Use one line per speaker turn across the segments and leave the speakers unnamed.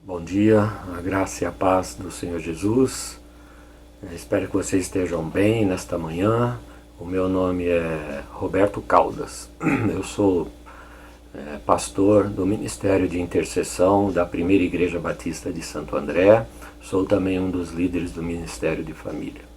Bom dia, a graça e a paz do Senhor Jesus. Espero que vocês estejam bem nesta manhã. O meu nome é Roberto Caldas. Eu sou pastor do Ministério de Intercessão da Primeira Igreja Batista de Santo André. Sou também um dos líderes do Ministério de Família.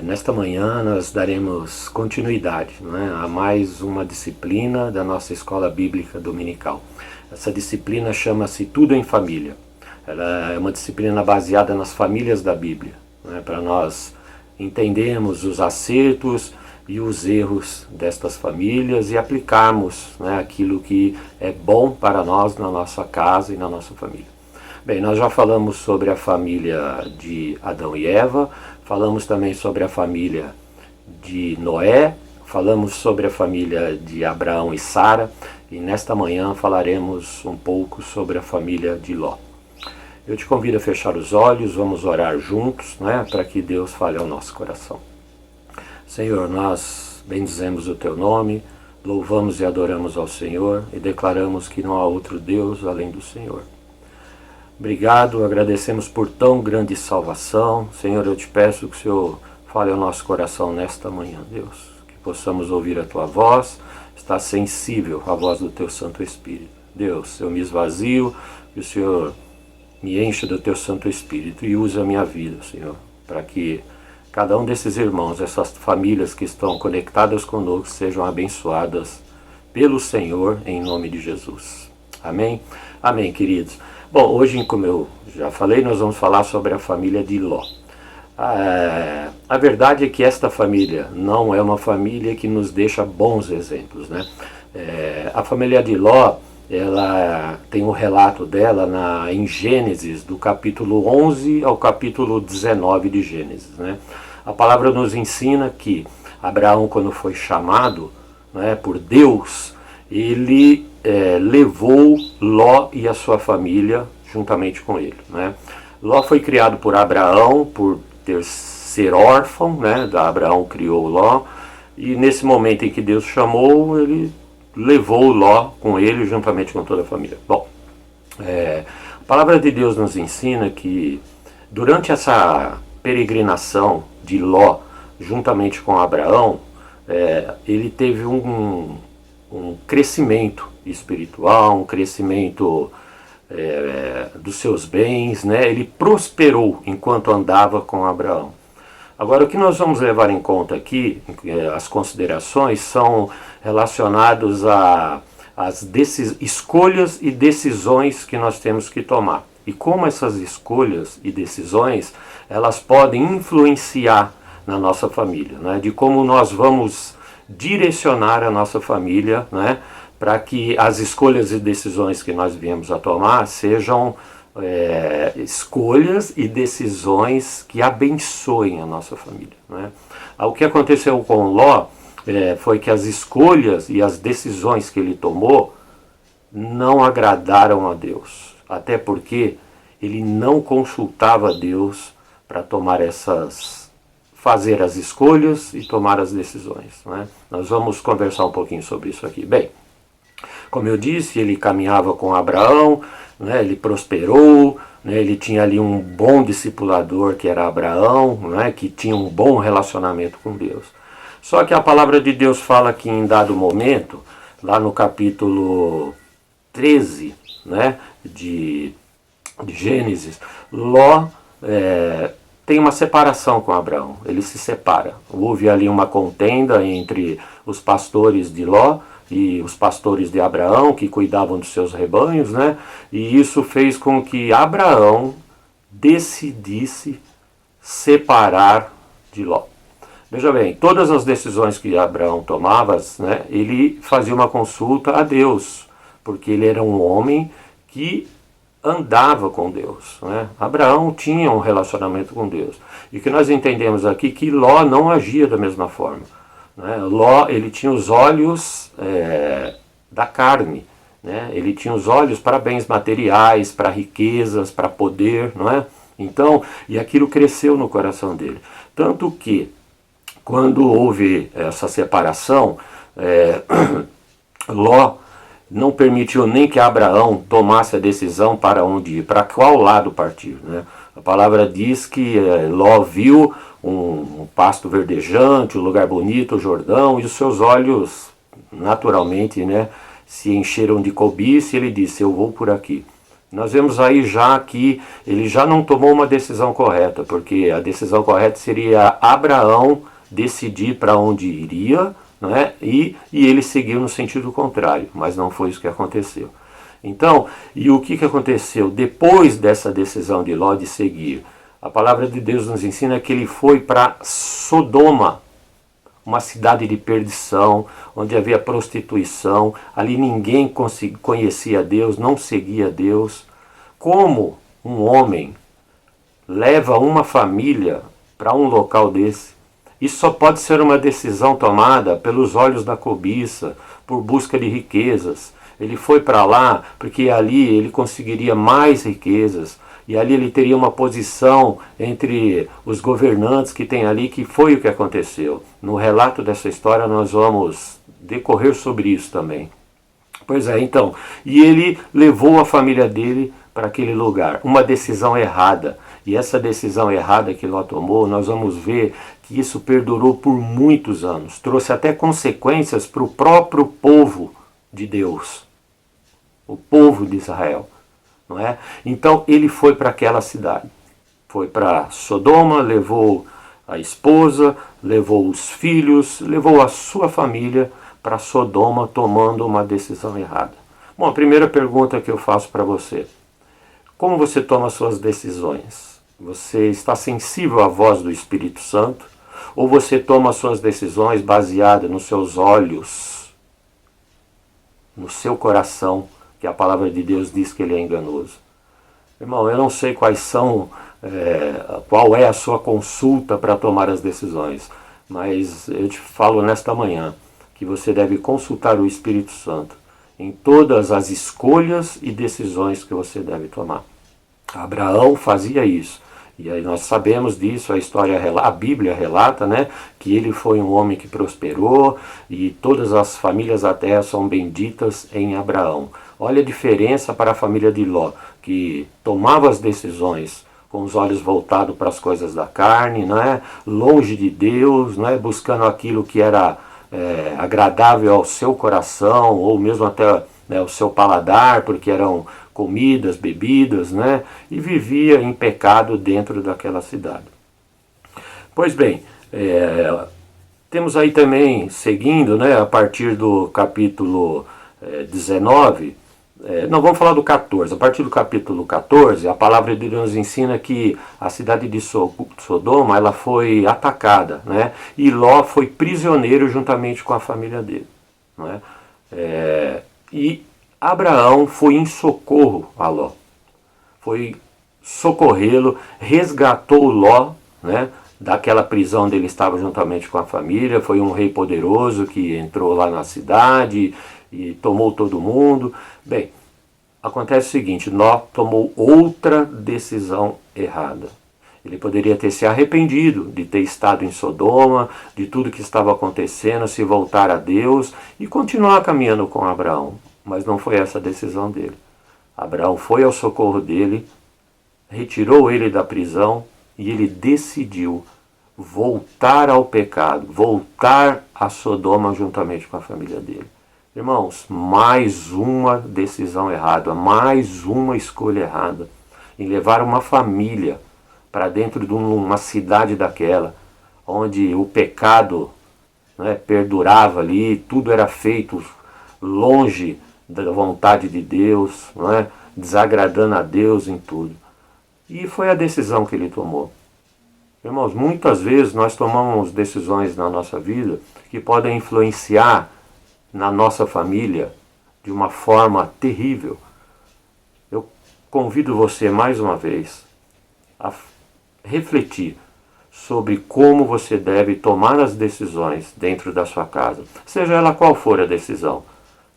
Nesta manhã nós daremos continuidade, a mais uma disciplina da nossa Escola Bíblica Dominical. Essa disciplina chama-se Tudo em Família. Ela é uma disciplina baseada nas famílias da Bíblia, para nós entendermos os acertos e os erros destas famílias e aplicarmos aquilo que é bom para nós na nossa casa e na nossa família. Bem, nós já falamos sobre a família de Adão e Eva, falamos também sobre a família de Noé, falamos sobre a família de Abraão e Sara, e nesta manhã falaremos um pouco sobre a família de Ló. Eu te convido a fechar os olhos, vamos orar juntos, para que Deus fale ao nosso coração. Senhor, nós bendizemos o Teu nome, louvamos e adoramos ao Senhor e declaramos que não há outro Deus além do Senhor. Obrigado, agradecemos por tão grande salvação. Senhor, eu te peço que o Senhor fale ao nosso coração nesta manhã, Deus. Que possamos ouvir a Tua voz, estar sensível à voz do Teu Santo Espírito. Deus, eu me esvazio e o Senhor me enche do Teu Santo Espírito e use a minha vida, Senhor, para que cada um desses irmãos, essas famílias que estão conectadas conosco, sejam abençoadas pelo Senhor, em nome de Jesus. Amém? Amém, queridos. Bom, hoje, como eu já falei, nós vamos falar sobre a família de Ló. A verdade é que esta família não é uma família que nos deixa bons exemplos, A família de Ló, ela tem um relato dela em Gênesis, do capítulo 11 ao capítulo 19 de Gênesis, A palavra nos ensina que Abraão, quando foi chamado por Deus, ele levou Ló e a sua família juntamente com ele. Ló foi criado por Abraão, por ser órfão, Abraão criou Ló, e nesse momento em que Deus chamou, ele levou Ló com ele, juntamente com toda a família. Bom, a palavra de Deus nos ensina que durante essa peregrinação de Ló, juntamente com Abraão, ele teve um crescimento espiritual, um crescimento dos seus bens, Ele prosperou enquanto andava com Abraão. Agora, o que nós vamos levar em conta aqui, as considerações, são relacionados às escolhas e decisões que nós temos que tomar. E como essas escolhas e decisões, elas podem influenciar na nossa família, de como nós vamos direcionar a nossa família, para que as escolhas e decisões que nós viemos a tomar sejam escolhas e decisões que abençoem a nossa família. O que aconteceu com Ló foi que as escolhas e as decisões que ele tomou não agradaram a Deus, até porque ele não consultava Deus para fazer as escolhas e tomar as decisões. Nós vamos conversar um pouquinho sobre isso aqui. Bem, como eu disse, ele caminhava com Abraão, ele prosperou, ele tinha ali um bom discipulador que era Abraão, que tinha um bom relacionamento com Deus. Só que a palavra de Deus fala que em dado momento, lá no capítulo 13 de Gênesis, Ló tem uma separação com Abraão, ele se separa. Houve ali uma contenda entre os pastores de Ló e os pastores de Abraão, que cuidavam dos seus rebanhos, e isso fez com que Abraão decidisse separar de Ló. Veja bem, todas as decisões que Abraão tomava, ele fazia uma consulta a Deus, porque ele era um homem que andava com Deus. Abraão tinha um relacionamento com Deus. E que nós entendemos aqui que Ló não agia da mesma forma. Ló, ele tinha os olhos da carne, ele tinha os olhos para bens materiais, para riquezas, para poder, Então, e aquilo cresceu no coração dele. Tanto que, quando houve essa separação, Ló não permitiu nem que Abraão tomasse a decisão para onde ir, para qual lado partir, né? A palavra diz que Ló viu um pasto verdejante, um lugar bonito, o Jordão, e os seus olhos, naturalmente, né, se encheram de cobiça, e ele disse, eu vou por aqui. Nós vemos aí já que ele já não tomou uma decisão correta, porque a decisão correta seria Abraão decidir para onde iria, né? E ele seguiu no sentido contrário, mas não foi isso que aconteceu. Então, e o que aconteceu depois dessa decisão de Ló de seguir? A palavra de Deus nos ensina que ele foi para Sodoma, uma cidade de perdição, onde havia prostituição, ali ninguém conhecia Deus, não seguia Deus. Como um homem leva uma família para um local desse? Isso só pode ser uma decisão tomada pelos olhos da cobiça, por busca de riquezas. Ele foi para lá porque ali ele conseguiria mais riquezas, e ali ele teria uma posição entre os governantes que tem ali, que foi o que aconteceu. No relato dessa história nós vamos decorrer sobre isso também. Pois é, então, e ele levou a família dele para aquele lugar, uma decisão errada. E essa decisão errada que Ló tomou, nós vamos ver que isso perdurou por muitos anos, trouxe até consequências para o próprio povo de Deus, o povo de Israel. Não é? Então ele foi para aquela cidade, foi para Sodoma, levou a esposa, levou os filhos, levou a sua família para Sodoma, tomando uma decisão errada. Bom, a primeira pergunta que eu faço para você: como você toma suas decisões? Você está sensível à voz do Espírito Santo? Ou você toma suas decisões baseadas nos seus olhos, no seu coração, que a palavra de Deus diz que ele é enganoso? Irmão, eu não sei qual é a sua consulta para tomar as decisões, mas eu te falo nesta manhã que você deve consultar o Espírito Santo em todas as escolhas e decisões que você deve tomar. Abraão fazia isso. E aí nós sabemos disso, a Bíblia relata, né, que ele foi um homem que prosperou e todas as famílias da terra são benditas em Abraão. Olha a diferença para a família de Ló, que tomava as decisões com os olhos voltados para as coisas da carne, né, longe de Deus, né, buscando aquilo que era agradável ao seu coração, ou mesmo até, né, ao seu paladar, porque eram comidas, bebidas, né? E vivia em pecado dentro daquela cidade. Pois bem, temos aí também, seguindo, né, a partir do capítulo 19, não, vamos falar do 14. A partir do capítulo 14, a palavra de Deus nos ensina que a cidade de Sodoma ela foi atacada, né? E Ló foi prisioneiro juntamente com a família dele. Não é? E Abraão foi em socorro a Ló, foi socorrê-lo, resgatou Ló, né, daquela prisão onde ele estava juntamente com a família. Foi um rei poderoso que entrou lá na cidade e tomou todo mundo. Bem, acontece o seguinte: Ló tomou outra decisão errada. Ele poderia ter se arrependido de ter estado em Sodoma, de tudo que estava acontecendo, se voltar a Deus e continuar caminhando com Abraão. Mas não foi essa a decisão dele. Abraão foi ao socorro dele, retirou ele da prisão e ele decidiu voltar ao pecado, voltar a Sodoma juntamente com a família dele. Irmãos, mais uma decisão errada, mais uma escolha errada em levar uma família para dentro de uma cidade daquela, onde o pecado, né, perdurava ali, tudo era feito longe da vontade de Deus, não é? Desagradando a Deus em tudo. E foi a decisão que ele tomou. Irmãos, muitas vezes nós tomamos decisões na nossa vida que podem influenciar na nossa família de uma forma terrível. Eu convido você mais uma vez a refletir sobre como você deve tomar as decisões dentro da sua casa, seja ela qual for a decisão.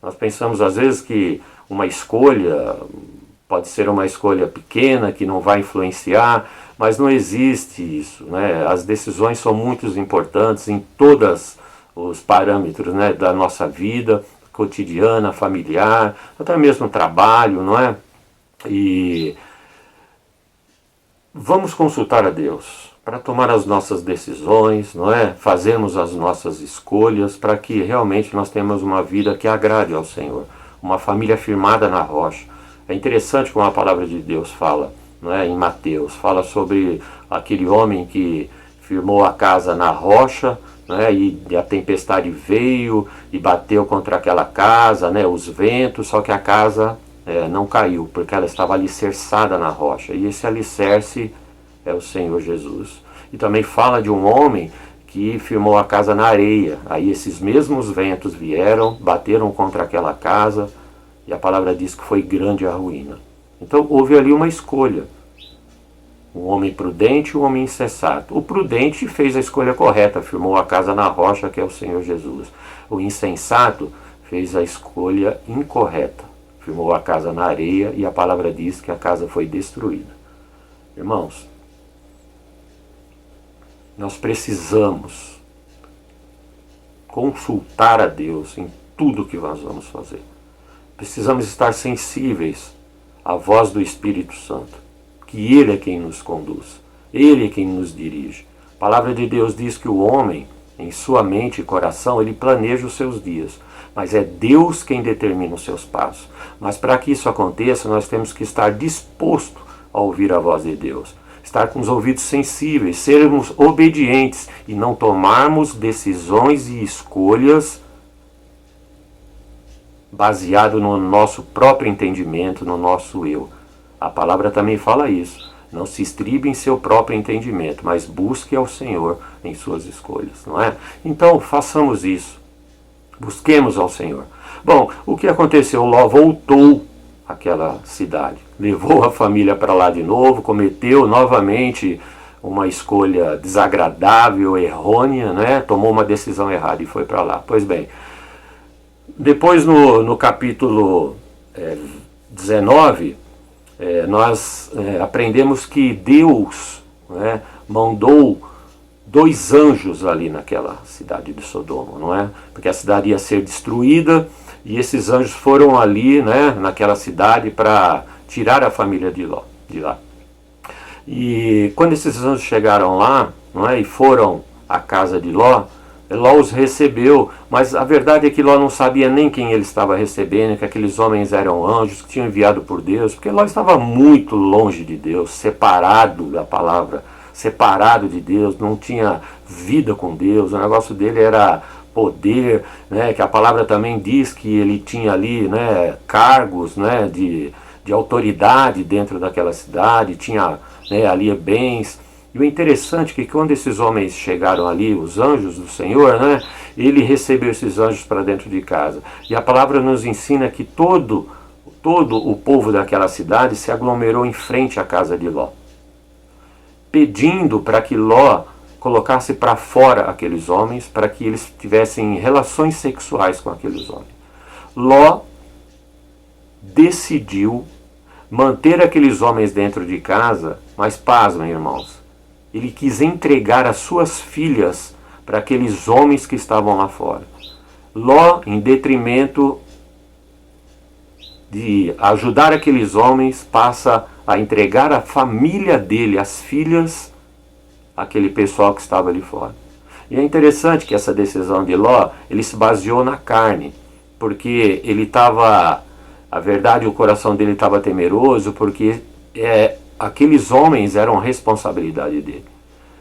Nós pensamos às vezes que uma escolha pode ser uma escolha pequena, que não vai influenciar, mas não existe isso, né? As decisões são muito importantes em todos os parâmetros, né, da nossa vida, cotidiana, familiar, até mesmo trabalho, não é? E vamos consultar a Deus para tomar as nossas decisões, não é? Fazermos as nossas escolhas para que realmente nós tenhamos uma vida que agrade ao Senhor, uma família firmada na rocha. É interessante como a palavra de Deus fala, não é? Em Mateus, fala sobre aquele homem que firmou a casa na rocha, né? E a tempestade veio e bateu contra aquela casa, né? Os ventos, só que a casa não caiu, porque ela estava alicerçada na rocha. E esse alicerce é o Senhor Jesus. E também fala de um homem que firmou a casa na areia. Aí esses mesmos ventos vieram, bateram contra aquela casa, e a palavra diz que foi grande a ruína. Então houve ali uma escolha. Um homem prudente e um homem insensato. O prudente fez a escolha correta, firmou a casa na rocha, que é o Senhor Jesus. O insensato fez a escolha incorreta, firmou a casa na areia, e a palavra diz que a casa foi destruída. Irmãos, nós precisamos consultar a Deus em tudo que nós vamos fazer. Precisamos estar sensíveis à voz do Espírito Santo, que Ele é quem nos conduz, Ele é quem nos dirige. A palavra de Deus diz que o homem, em sua mente e coração, ele planeja os seus dias, mas é Deus quem determina os seus passos. Mas para que isso aconteça, nós temos que estar disposto a ouvir a voz de Deus, estar com os ouvidos sensíveis, sermos obedientes e não tomarmos decisões e escolhas baseado no nosso próprio entendimento, no nosso eu. A palavra também fala isso. Não se estribe em seu próprio entendimento, mas busque ao Senhor em suas escolhas, não é? Então, façamos isso. Busquemos ao Senhor. Bom, o que aconteceu? Ló voltou àquela cidade. Levou a família para lá de novo, cometeu novamente uma escolha desagradável, errônea, né? Tomou uma decisão errada e foi para lá. Pois bem, depois no capítulo 19, nós aprendemos que Deus, né, mandou 2 anjos ali naquela cidade de Sodoma, não é? Porque a cidade ia ser destruída e esses anjos foram ali, né, naquela cidade para tirar a família de lá. E quando esses anjos chegaram lá, não é, e foram à casa de Ló, Ló os recebeu, mas a verdade é que Ló não sabia nem quem ele estava recebendo, que aqueles homens eram anjos que tinham enviado por Deus, porque Ló estava muito longe de Deus, separado da palavra, separado de Deus, não tinha vida com Deus, o negócio dele era poder, né, que a palavra também diz que ele tinha ali, né, cargos, né, de autoridade dentro daquela cidade, tinha, né, ali bens. E o interessante é que quando esses homens chegaram ali, os anjos do Senhor, né, ele recebeu esses anjos para dentro de casa. E a palavra nos ensina que todo o povo daquela cidade se aglomerou em frente à casa de Ló, pedindo para que Ló colocasse para fora aqueles homens, para que eles tivessem relações sexuais com aqueles homens. Ló decidiu manter aqueles homens dentro de casa, mas pasmem, irmãos, ele quis entregar as suas filhas para aqueles homens que estavam lá fora. Ló, em detrimento de ajudar aqueles homens, passa a entregar a família dele, as filhas, àquele pessoal que estava ali fora. E é interessante que essa decisão de Ló, ele se baseou na carne, porque ele estava, a verdade, o coração dele estava temeroso, porque aqueles homens eram responsabilidade dele.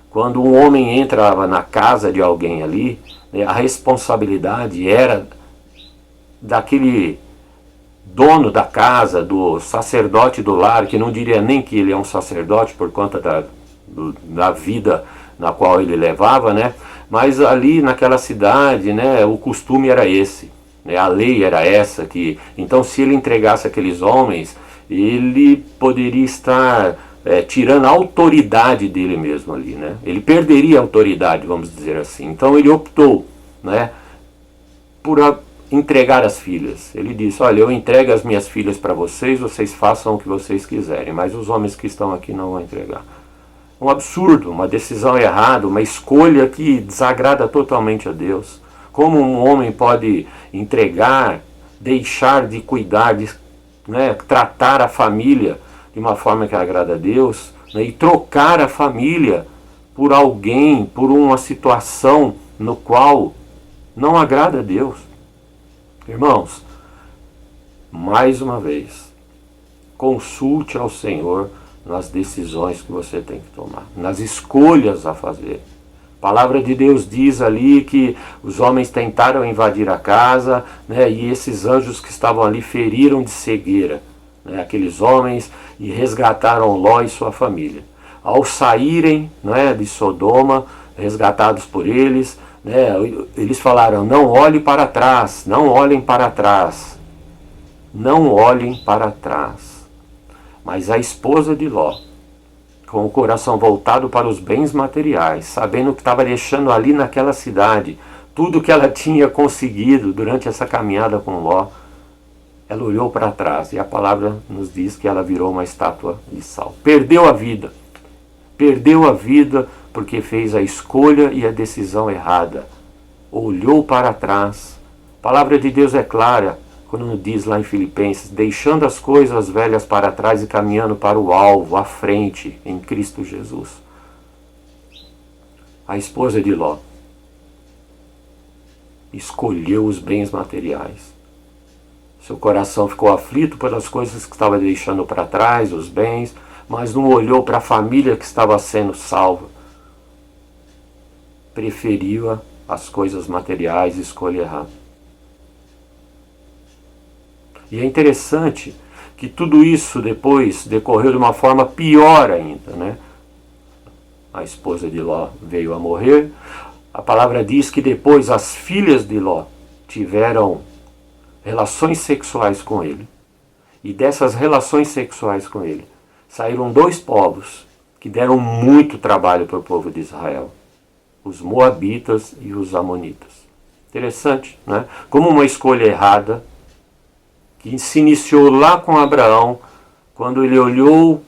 Quando um homem entrava na casa de alguém ali, né, a responsabilidade era daquele dono da casa, do sacerdote do lar, que não diria nem que ele é um sacerdote por conta da vida na qual ele levava, né? Mas ali naquela cidade, né, o costume era esse, né, a lei era essa, que então se ele entregasse aqueles homens, ele poderia estar tirando a autoridade dele mesmo ali, né? Ele perderia a autoridade, vamos dizer assim. Então ele optou, né, por entregar as filhas. Ele disse: olha, eu entrego as minhas filhas para vocês, vocês façam o que vocês quiserem, mas os homens que estão aqui não vão entregar. Um absurdo, uma decisão errada, uma escolha que desagrada totalmente a Deus. Como um homem pode entregar, deixar de cuidar, de, né, tratar a família de uma forma que agrada a Deus, né, e trocar a família por alguém, por uma situação no qual não agrada a Deus. Irmãos, mais uma vez, consulte ao Senhor nas decisões que você tem que tomar, nas escolhas a fazer. A palavra de Deus diz ali que os homens tentaram invadir a casa, né, e esses anjos que estavam ali feriram de cegueira, né, aqueles homens, e resgataram Ló e sua família. Ao saírem, né, de Sodoma, resgatados por eles, né, eles falaram: não olhe para trás, não olhem para trás, não olhem para trás. Mas a esposa de Ló, com o coração voltado para os bens materiais, sabendo que estava deixando ali naquela cidade tudo que ela tinha conseguido durante essa caminhada com Ló, ela olhou para trás e a palavra nos diz que ela virou uma estátua de sal. Perdeu a vida. Perdeu a vida porque fez a escolha e a decisão errada. Olhou para trás. A palavra de Deus é clara quando nos diz lá em Filipenses: deixando as coisas velhas para trás e caminhando para o alvo, à frente, em Cristo Jesus. A esposa de Ló escolheu os bens materiais. Seu coração ficou aflito pelas coisas que estava deixando para trás, os bens, mas não olhou para a família que estava sendo salva. Preferiu as coisas materiais e escolheu errado. E é interessante que tudo isso depois decorreu de uma forma pior ainda, né? A esposa de Ló veio a morrer. A palavra diz que depois as filhas de Ló tiveram relações sexuais com ele. E dessas relações sexuais com ele saíram dois povos que deram muito trabalho para o povo de Israel: os moabitas e os amonitas. Interessante, né? Como uma escolha errada que se iniciou lá com Abraão, quando ele olhou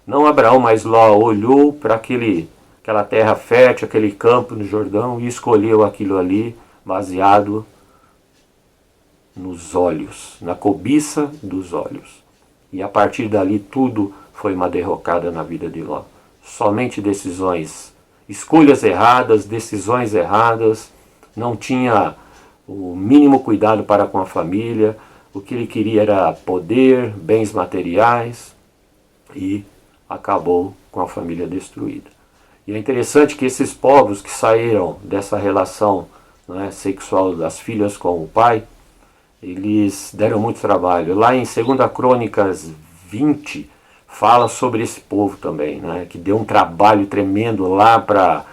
não Abraão, mas Ló, olhou para aquela terra fértil, aquele campo no Jordão, e escolheu aquilo ali baseado nos olhos, na cobiça dos olhos. E a partir dali tudo foi uma derrocada na vida de Ló. Somente decisões, escolhas erradas, decisões erradas, não tinha o mínimo cuidado para com a família, o que ele queria era poder, bens materiais, e acabou com a família destruída. E é interessante que esses povos que saíram dessa relação, né, sexual das filhas com o pai, eles deram muito trabalho. Lá em 2 Crônicas 20, fala sobre esse povo também, né, que deu um trabalho tremendo lá para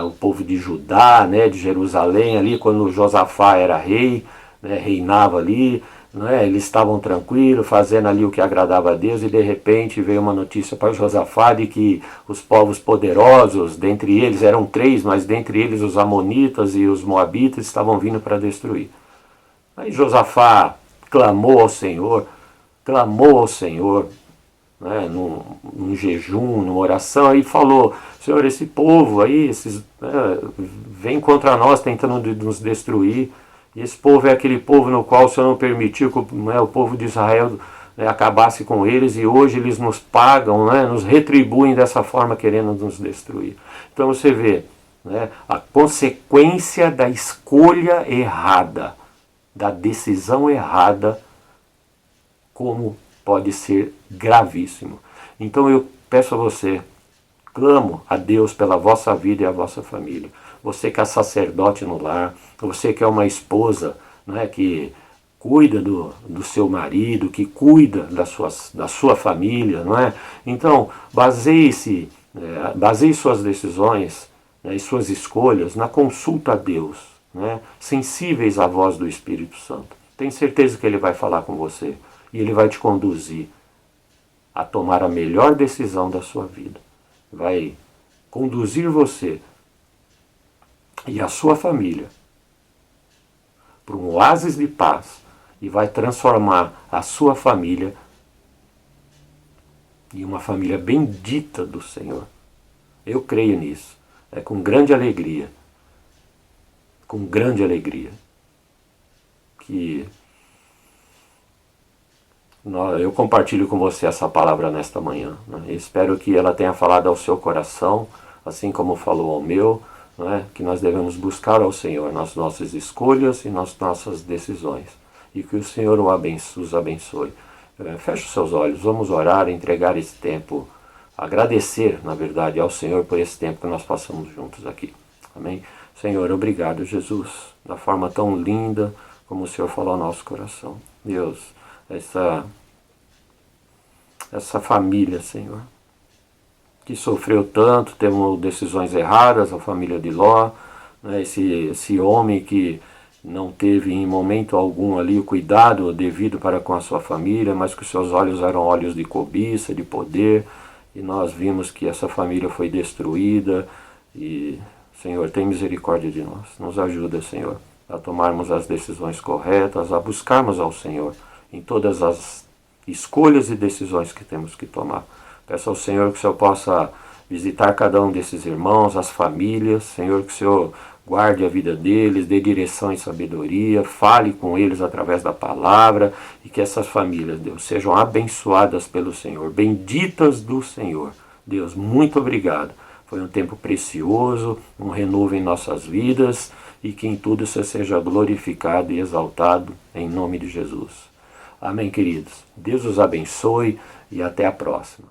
o povo de Judá, né, de Jerusalém, ali quando Josafá era rei, né, reinava ali, né, eles estavam tranquilos, fazendo ali o que agradava a Deus, e de repente veio uma notícia para Josafá de que os povos poderosos, dentre eles eram 3, mas dentre eles os amonitas e os moabitas, estavam vindo para destruir. Aí Josafá clamou ao Senhor, né, num jejum, numa oração, e falou: Senhor, esse povo aí, vem contra nós tentando nos destruir, e esse povo é aquele povo no qual o Senhor não permitiu que, né, o povo de Israel, né, acabasse com eles, e hoje eles nos pagam, né, nos retribuem dessa forma, querendo nos destruir. Então você vê, né, a consequência da escolha errada, da decisão errada, como pode ser gravíssimo. Então eu peço a você, clamo a Deus pela vossa vida e a vossa família. Você que é sacerdote no lar, você que é uma esposa, não é, que cuida do seu marido, que cuida da sua família, não é? Então, baseie suas decisões, né, e suas escolhas na consulta a Deus, né, sensíveis à voz do Espírito Santo. Tenho certeza que Ele vai falar com você e Ele vai te conduzir a tomar a melhor decisão da sua vida. Vai conduzir você e a sua família para um oásis de paz e vai transformar a sua família em uma família bendita do Senhor. Eu creio nisso. É com grande alegria com grande alegria. Que eu compartilho com você essa palavra nesta manhã. Né? Espero que ela tenha falado ao seu coração, assim como falou ao meu, né? Que nós devemos buscar ao Senhor nas nossas escolhas e nas nossas decisões. E que o Senhor os abençoe. Feche os seus olhos, vamos orar, entregar esse tempo, agradecer, na verdade, ao Senhor por esse tempo que nós passamos juntos aqui. Amém? Senhor, obrigado, Jesus, da forma tão linda como o Senhor falou ao nosso coração. Deus, essa família, Senhor, que sofreu tanto, temos decisões erradas, a família de Ló, né, esse homem que não teve em momento algum ali o cuidado devido para com a sua família, mas que os seus olhos eram olhos de cobiça, de poder, e nós vimos que essa família foi destruída, e, Senhor, tem misericórdia de nós, nos ajuda, Senhor, a tomarmos as decisões corretas, a buscarmos ao Senhor em todas as escolhas e decisões que temos que tomar. Peço ao Senhor que o Senhor possa visitar cada um desses irmãos, as famílias, Senhor, que o Senhor guarde a vida deles, dê direção e sabedoria, fale com eles através da palavra e que essas famílias, Deus, sejam abençoadas pelo Senhor, benditas do Senhor. Deus, muito obrigado. Foi um tempo precioso, um renovo em nossas vidas e que em tudo você seja glorificado e exaltado em nome de Jesus. Amém, queridos. Deus os abençoe e até a próxima.